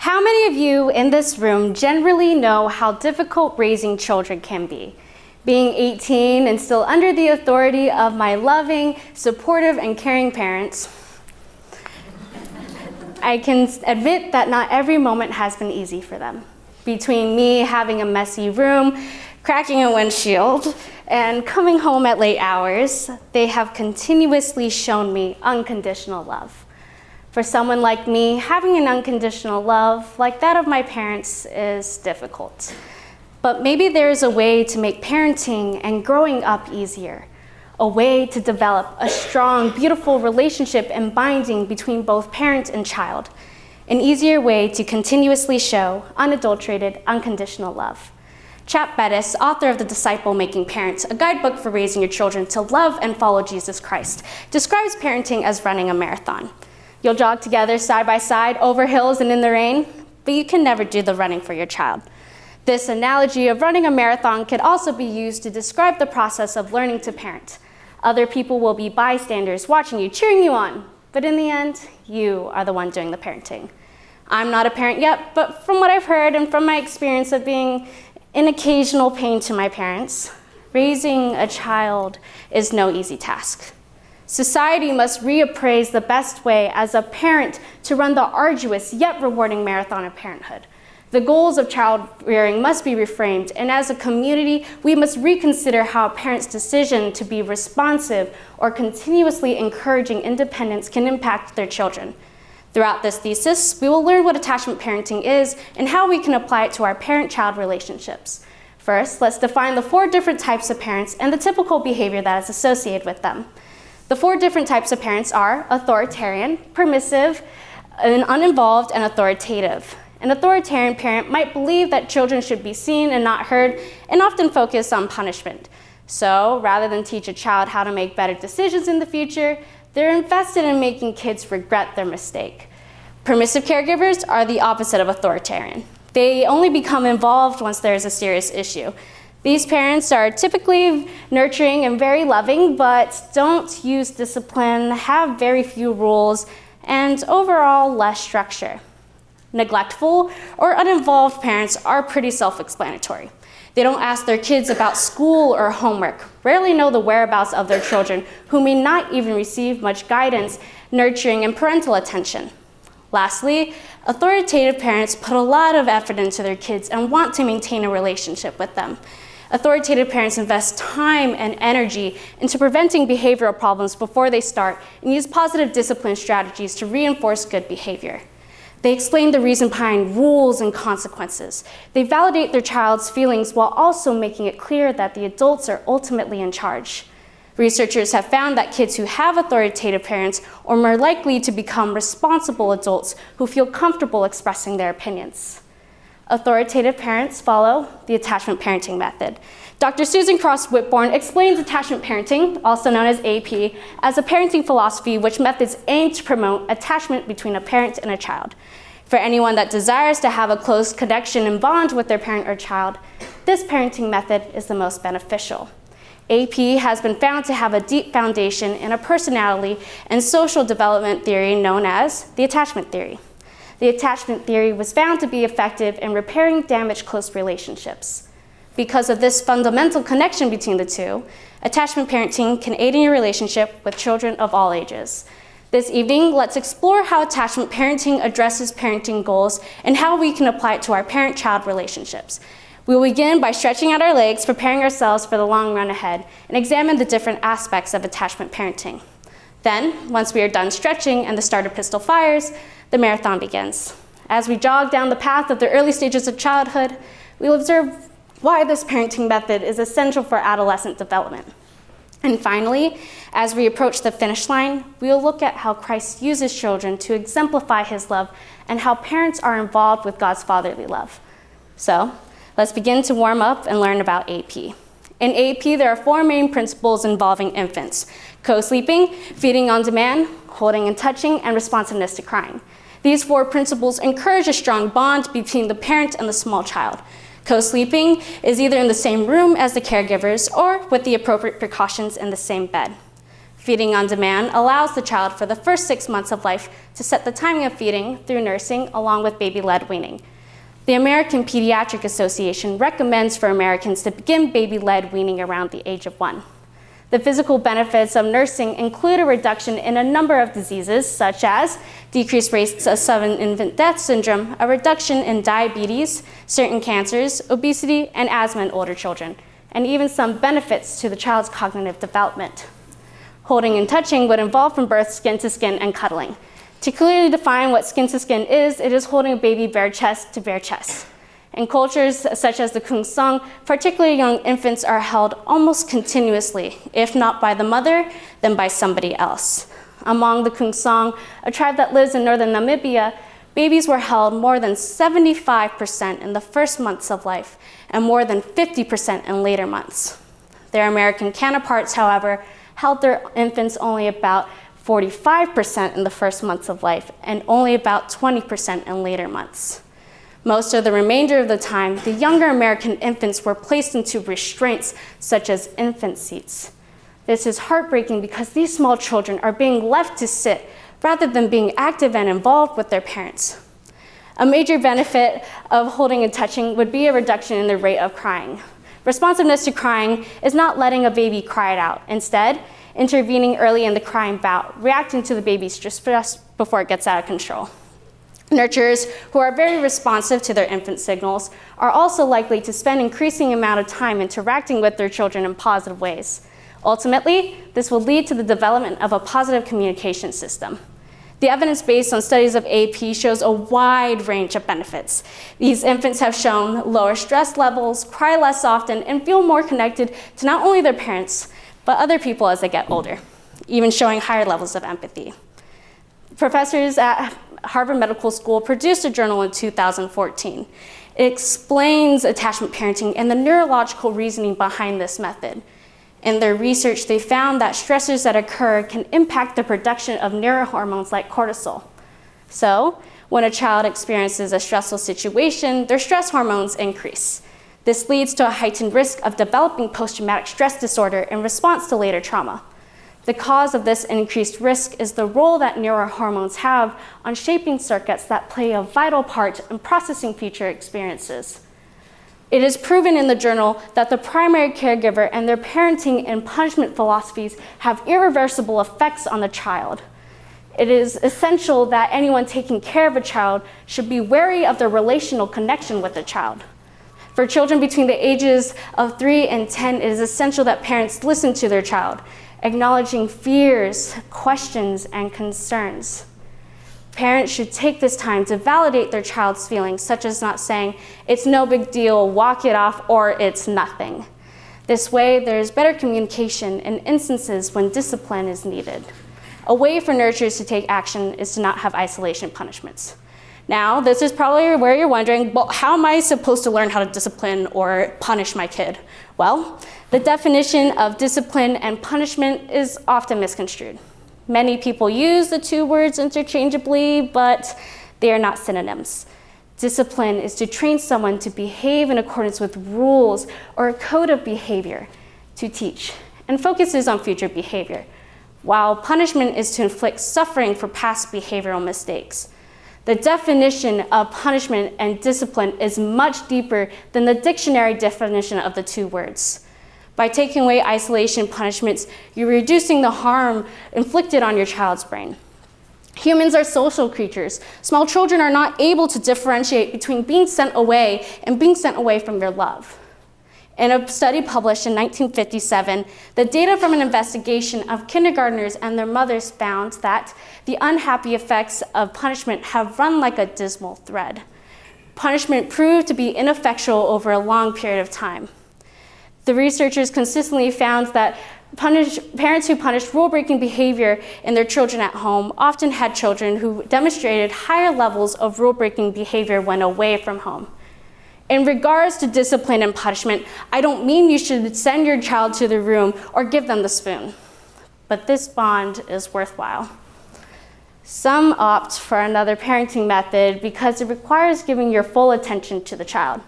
How many of you in this room generally know how difficult raising children can be? Being 18 and still under the authority of my loving, supportive, and caring parents, I can admit that not every moment has been easy for them. Between me having a messy room, cracking a windshield, and coming home at late hours, they have continuously shown me unconditional love. For someone like me, having an unconditional love like that of my parents is difficult. But maybe there is a way to make parenting and growing up easier, a way to develop a strong, beautiful relationship and binding between both parent and child, an easier way to continuously show unadulterated, unconditional love. Chap Bettis, author of The Disciple-Making Parent, a guidebook for raising your children to love and follow Jesus Christ, describes parenting as running a marathon. You'll jog together side by side over hills and in the rain, but you can never do the running for your child. This analogy of running a marathon could also be used to describe the process of learning to parent. Other people will be bystanders watching you, cheering you on, but in the end, you are the one doing the parenting. I'm not a parent yet, but from what I've heard and from my experience of being in occasional pain to my parents, raising a child is no easy task. Society must reappraise the best way as a parent to run the arduous yet rewarding marathon of parenthood. The goals of child rearing must be reframed, and as a community, we must reconsider how a parent's decision to be responsive or continuously encouraging independence can impact their children. Throughout this thesis, we will learn what attachment parenting is and how we can apply it to our parent-child relationships. First, let's define the 4 different types of parents and the typical behavior that is associated with them. The 4 different types of parents are authoritarian, permissive, uninvolved, and authoritative. An authoritarian parent might believe that children should be seen and not heard, and often focus on punishment. So, rather than teach a child how to make better decisions in the future, they're invested in making kids regret their mistake. Permissive caregivers are the opposite of authoritarian. They only become involved once there is a serious issue. These parents are typically nurturing and very loving, but don't use discipline, have very few rules, and overall less structure. Neglectful or uninvolved parents are pretty self-explanatory. They don't ask their kids about school or homework, rarely know the whereabouts of their children, who may not even receive much guidance, nurturing, and parental attention. Lastly, authoritative parents put a lot of effort into their kids and want to maintain a relationship with them. Authoritative parents invest time and energy into preventing behavioral problems before they start and use positive discipline strategies to reinforce good behavior. They explain the reason behind rules and consequences. They validate their child's feelings while also making it clear that the adults are ultimately in charge. Researchers have found that kids who have authoritative parents are more likely to become responsible adults who feel comfortable expressing their opinions. Authoritative parents follow the attachment parenting method. Dr. Susan Cross Whitbourne explains attachment parenting, also known as AP, as a parenting philosophy which methods aim to promote attachment between a parent and a child. For anyone that desires to have a close connection and bond with their parent or child, this parenting method is the most beneficial. AP has been found to have a deep foundation in a personality and social development theory known as the attachment theory. The attachment theory was found to be effective in repairing damaged close relationships. Because of this fundamental connection between the two, attachment parenting can aid in your relationship with children of all ages. This evening, let's explore how attachment parenting addresses parenting goals and how we can apply it to our parent-child relationships. We will begin by stretching out our legs, preparing ourselves for the long run ahead, and examine the different aspects of attachment parenting. Then, once we are done stretching and the starter pistol fires, the marathon begins. As we jog down the path of the early stages of childhood, we will observe why this parenting method is essential for adolescent development. And finally, as we approach the finish line, we will look at how Christ uses children to exemplify his love and how parents are involved with God's fatherly love. So, let's begin to warm up and learn about AP. In AP, there are 4 main principles involving infants: co-sleeping, feeding on demand, holding and touching, and responsiveness to crying. These 4 principles encourage a strong bond between the parent and the small child. Co-sleeping is either in the same room as the caregivers or with the appropriate precautions in the same bed. Feeding on demand allows the child for the first 6 months of life to set the timing of feeding through nursing along with baby-led weaning. The American Pediatric Association recommends for Americans to begin baby-led weaning around the age of 1. The physical benefits of nursing include a reduction in a number of diseases, such as decreased rates of sudden infant death syndrome, a reduction in diabetes, certain cancers, obesity, and asthma in older children, and even some benefits to the child's cognitive development. Holding and touching would involve from birth skin to skin and cuddling. To clearly define what skin to skin is, it is holding a baby bare chest to bare chest. In cultures such as the Kung Song, particularly young infants are held almost continuously, if not by the mother, then by somebody else. Among the Kung Song, a tribe that lives in northern Namibia, babies were held more than 75% in the first months of life and more than 50% in later months. Their American counterparts, however, held their infants only about 45% in the first months of life and only about 20% in later months. Most of the remainder of the time, the younger American infants were placed into restraints such as infant seats. This is heartbreaking because these small children are being left to sit rather than being active and involved with their parents. A major benefit of holding and touching would be a reduction in the rate of crying. Responsiveness to crying is not letting a baby cry it out. Instead, intervening early in the crying bout, reacting to the baby's distress before it gets out of control. Nurturers who are very responsive to their infant signals are also likely to spend increasing amount of time interacting with their children in positive ways. Ultimately, this will lead to the development of a positive communication system. The evidence based on studies of AP shows a wide range of benefits. These infants have shown lower stress levels, cry less often, and feel more connected to not only their parents, but other people as they get older, even showing higher levels of empathy. Professors at Harvard Medical School produced a journal in 2014. It explains attachment parenting and the neurological reasoning behind this method. In their research, they found that stressors that occur can impact the production of neurohormones like cortisol. So, when a child experiences a stressful situation, their stress hormones increase. This leads to a heightened risk of developing post-traumatic stress disorder in response to later trauma. The cause of this increased risk is the role that neurohormones have on shaping circuits that play a vital part in processing future experiences. It is proven in the journal that the primary caregiver and their parenting and punishment philosophies have irreversible effects on the child. It is essential that anyone taking care of a child should be wary of their relational connection with the child. For children between the ages of 3 and 10, it is essential that parents listen to their child, acknowledging fears, questions, and concerns. Parents should take this time to validate their child's feelings, such as not saying, "It's no big deal, walk it off," or "It's nothing." This way, there's better communication in instances when discipline is needed. A way for nurturers to take action is to not have isolation punishments. Now, this is probably where you're wondering, well, how am I supposed to learn how to discipline or punish my kid? Well, the definition of discipline and punishment is often misconstrued. Many people use the two words interchangeably, but they are not synonyms. Discipline is to train someone to behave in accordance with rules or a code of behavior, to teach, and focuses on future behavior, while punishment is to inflict suffering for past behavioral mistakes. The definition of punishment and discipline is much deeper than the dictionary definition of the two words. By taking away isolation punishments, you're reducing the harm inflicted on your child's brain. Humans are social creatures. Small children are not able to differentiate between being sent away and being sent away from your love. In a study published in 1957, the data from an investigation of kindergartners and their mothers found that the unhappy effects of punishment have run like a dismal thread. Punishment proved to be ineffectual over a long period of time. The researchers consistently found that parents who punished rule-breaking behavior in their children at home often had children who demonstrated higher levels of rule-breaking behavior when away from home. In regards to discipline and punishment, I don't mean you should send your child to the room or give them the spoon, but this bond is worthwhile. Some opt for another parenting method because it requires giving your full attention to the child.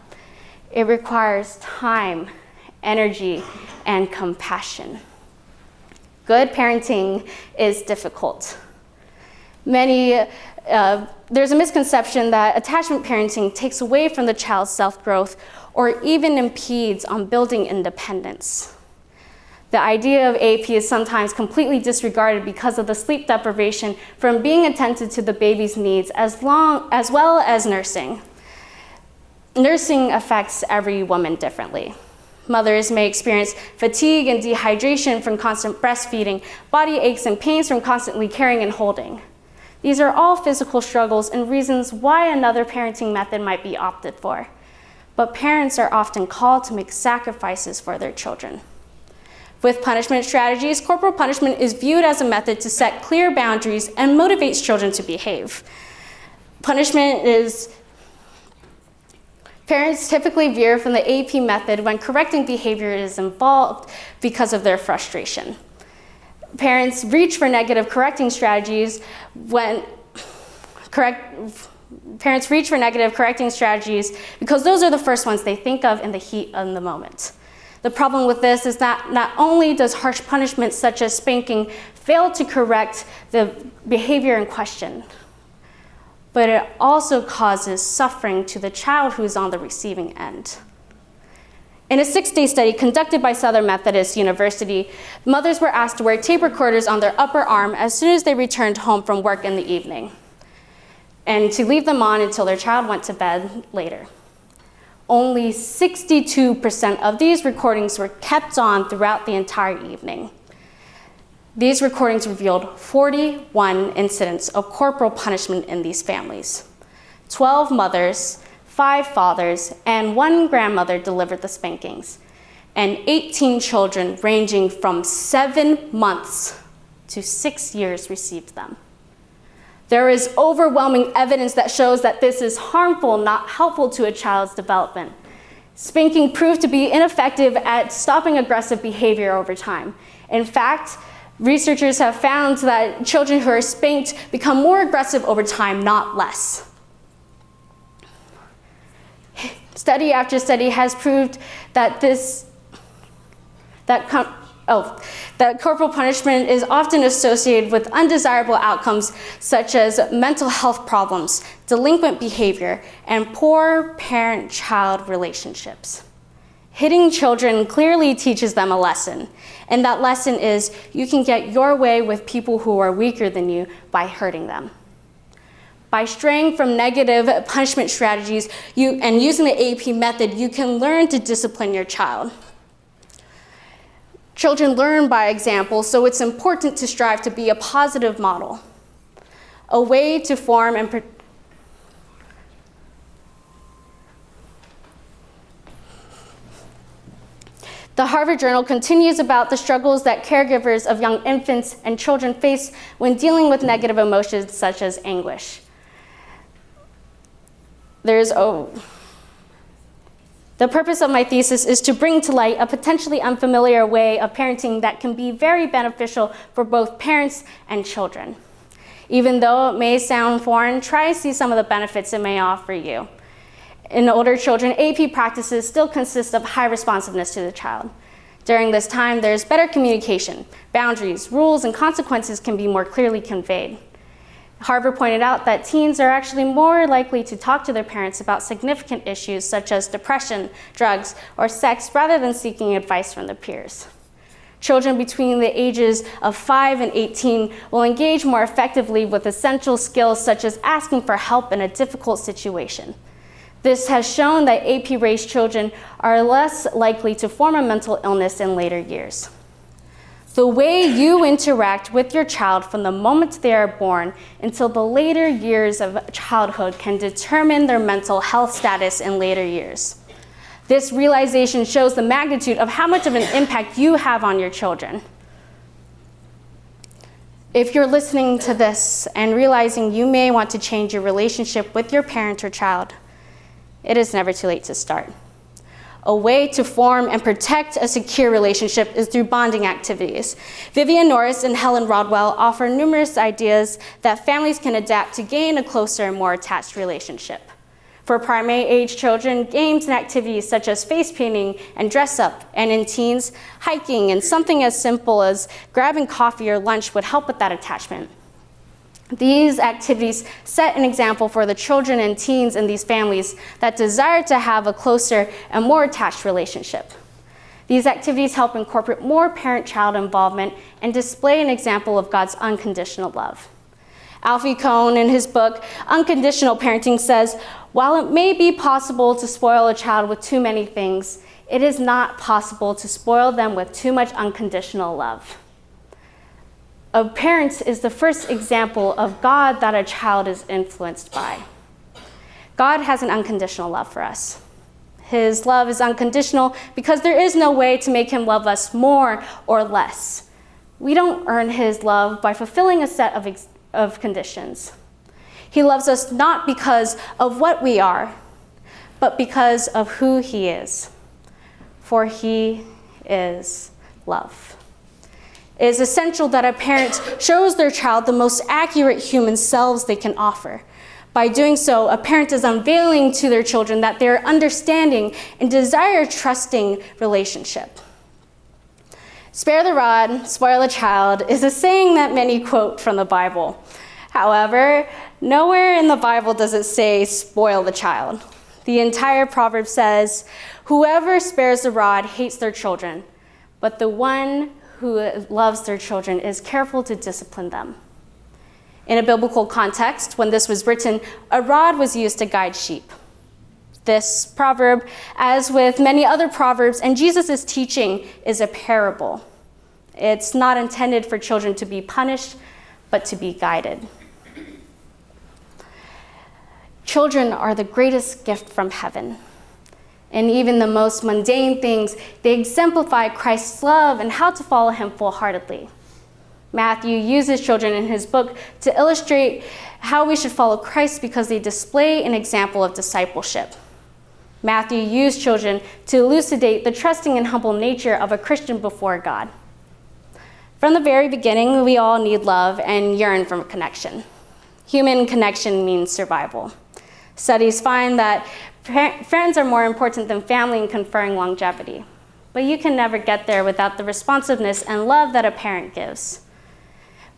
It requires time, energy, and compassion. Good parenting is difficult. There's a misconception that attachment parenting takes away from the child's self-growth or even impedes on building independence. The idea of AP is sometimes completely disregarded because of the sleep deprivation from being attentive to the baby's needs as well as nursing. Nursing affects every woman differently. Mothers may experience fatigue and dehydration from constant breastfeeding, body aches and pains from constantly carrying and holding. These are all physical struggles and reasons why another parenting method might be opted for. But parents are often called to make sacrifices for their children. With punishment strategies, corporal punishment is viewed as a method to set clear boundaries and motivates children to behave. Parents typically veer from the AP method when correcting behavior is involved because of their frustration. Parents reach for negative correcting strategies because those are the first ones they think of in the heat of the moment. The problem with this is that not only does harsh punishment such as spanking fail to correct the behavior in question, but it also causes suffering to the child who is on the receiving end. In a 6-day study conducted by Southern Methodist University, mothers were asked to wear tape recorders on their upper arm as soon as they returned home from work in the evening, and to leave them on until their child went to bed later. Only 62% of these recordings were kept on throughout the entire evening. These recordings revealed 41 incidents of corporal punishment in these families. 12 mothers, 5 fathers, and 1 grandmother delivered the spankings, and 18 children ranging from 7 months to 6 years received them. There is overwhelming evidence that shows that this is harmful, not helpful to a child's development. Spanking proved to be ineffective at stopping aggressive behavior over time. In fact, researchers have found that children who are spanked become more aggressive over time, not less. Study after study has proved that that corporal punishment is often associated with undesirable outcomes such as mental health problems, delinquent behavior, and poor parent-child relationships. Hitting children clearly teaches them a lesson, and that lesson is you can get your way with people who are weaker than you by hurting them. By straying from negative punishment strategies and using the AP method, you can learn to discipline your child. Children learn by example, so it's important to strive to be a positive model, a way to form and The Harvard Journal continues about the struggles that caregivers of young infants and children face when dealing with negative emotions such as anguish. The purpose of my thesis is to bring to light a potentially unfamiliar way of parenting that can be very beneficial for both parents and children. Even though it may sound foreign, try to see some of the benefits it may offer you. In older children, AP practices still consist of high responsiveness to the child. During this time, there's better communication. Boundaries, rules, and consequences can be more clearly conveyed. Harvard pointed out that teens are actually more likely to talk to their parents about significant issues such as depression, drugs, or sex rather than seeking advice from their peers. Children between the ages of 5 and 18 will engage more effectively with essential skills such as asking for help in a difficult situation. This has shown that AP-raised children are less likely to form a mental illness in later years. The way you interact with your child from the moment they are born until the later years of childhood can determine their mental health status in later years. This realization shows the magnitude of how much of an impact you have on your children. If you're listening to this and realizing you may want to change your relationship with your parent or child, it is never too late to start. A way to form and protect a secure relationship is through bonding activities. Vivian Norris and Helen Rodwell offer numerous ideas that families can adapt to gain a closer and more attached relationship. For primary age children, games and activities such as face painting and dress up, and in teens, hiking and something as simple as grabbing coffee or lunch would help with that attachment. These activities set an example for the children and teens in these families that desire to have a closer and more attached relationship. These activities help incorporate more parent-child involvement and display an example of God's unconditional love. Alfie Kohn, in his book, Unconditional Parenting, says, while it may be possible to spoil a child with too many things, it is not possible to spoil them with too much unconditional love. A parent is the first example of God that a child is influenced by. God has an unconditional love for us. His love is unconditional because there is no way to make him love us more or less. We don't earn his love by fulfilling a set of conditions. He loves us not because of what we are, but because of who he is. For he is love. It is essential that a parent shows their child the most accurate human selves they can offer. By doing so, a parent is unveiling to their children that they are understanding and desire a trusting relationship. Spare the rod, spoil a child is a saying that many quote from the Bible. However, nowhere in the Bible does it say spoil the child. The entire proverb says, whoever spares the rod hates their children, but the one who loves their children is careful to discipline them. In a biblical context, when this was written, a rod was used to guide sheep. This proverb, as with many other proverbs and Jesus' teaching, is a parable. It's not intended for children to be punished, but to be guided. Children are the greatest gift from heaven. And even the most mundane things, they exemplify Christ's love and how to follow him full-heartedly. Matthew uses children in his book to illustrate how we should follow Christ because they display an example of discipleship. Matthew used children to elucidate the trusting and humble nature of a Christian before God. From the very beginning, we all need love and yearn for connection. Human connection means survival. Studies find that friends are more important than family in conferring longevity. But you can never get there without the responsiveness and love that a parent gives.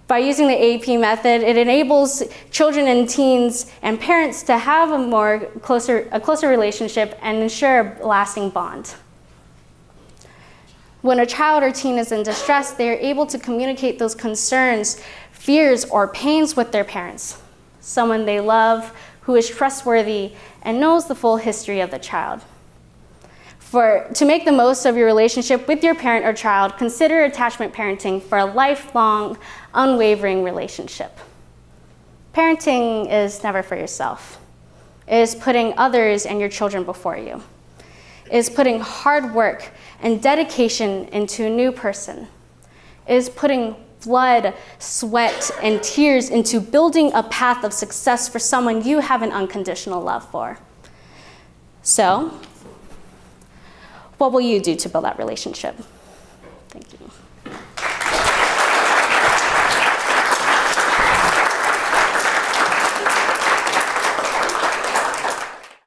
By using the AP method, it enables children and teens and parents to have a closer relationship and ensure a lasting bond. When a child or teen is in distress, they are able to communicate those concerns, fears, or pains with their parents, someone they love, who is trustworthy and knows the full history of the child. To make the most of your relationship with your parent or child, consider attachment parenting for a lifelong, unwavering relationship. Parenting is never for yourself. It is putting others and your children before you. It is putting hard work and dedication into a new person. It is putting blood, sweat, and tears into building a path of success for someone you have an unconditional love for. So, what will you do to build that relationship? Thank you.